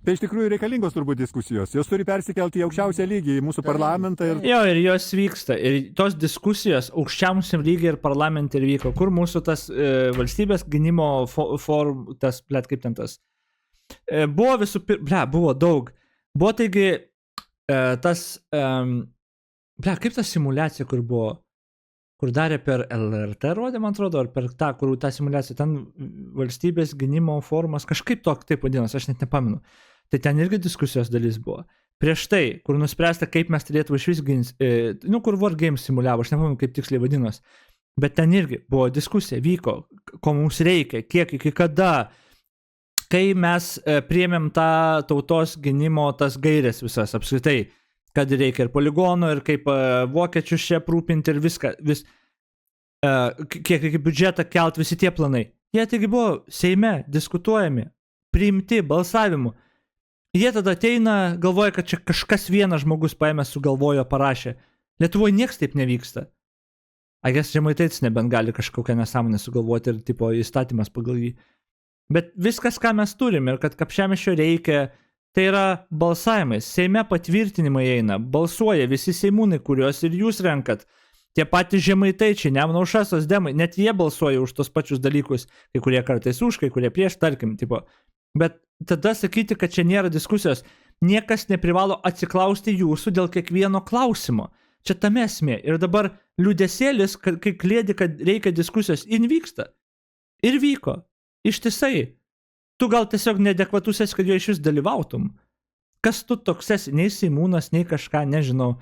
Tai iš tikrųjų reikalingos turbūt diskusijos. Jos turi persikelti į aukščiausią lygį, į mūsų parlamentą. Jo, ir jos vyksta. Ir tos diskusijos aukščiausiam lygiai ir parlamente ir vyko. Kur mūsų tas valstybės gynimo forum, tas, kaip ten tas. Buvo buvo daug. Buvo taigi tas, kaip ta simulacija, kur buvo, kur darė per LRT rodė, man atrodo, ar per tą, kur tą simulaciją, ten valstybės gynimo forumas, kažkaip taip vadinosi, aš net nepamenu. Tai ten irgi diskusijos dalis buvo. Prieš tai, kur nuspręsta, kaip mes turėtume iš vis ginti, kur War Games simuliavo, aš nepamenu, kaip tiksliai vadinos, bet ten irgi buvo diskusija, vyko, ko mums reikia, kiek, iki kada, kai mes priėmėm tą tautos gynimo, tas gairės visas apskritai, kad reikia ir poligono, ir kaip vokiečius čia aprūpinti, ir viską, kiek reikia biudžetą kelt, visi tie planai. Jie taigi buvo Seime, diskutuojami, priimti, balsavimu. Jie tada ateina, galvoja, kad čia kažkas vienas žmogus paėmė, sugalvojo, parašė. Lietuvoje nieks taip nevyksta. Agės Žemaitaitis nebent gali kažkokią nesąmonę sugalvoti ir tipo įstatymas pagal jį. Bet viskas, ką mes turime ir kad Kapčiamiesčio reikia, tai yra balsavimais. Seime patvirtinimai eina, balsuoja visi seimūnai, kuriuos ir jūs renkat. Tie patys Žemaitaičiai, Nemuno aušra, socdemai, net jie balsuoja už tos pačius dalykus, kai kurie kartais už, kai kurie prieš, tarkim, tipo. Bet tada sakyti, kad čia nėra diskusijos, niekas neprivalo atsiklausti jūsų dėl kiekvieno klausimo. Čia tame esmė. Ir dabar liūdesėlis, kai klėdi, kad reikia diskusijos, vyksta. Ir vyko. Ištisai. Tu gal tiesiog neadekvatus esi, kad jo iš vis dalyvautum. Kas tu toks esi? Nei seimūnas, nei kažką, nežinau.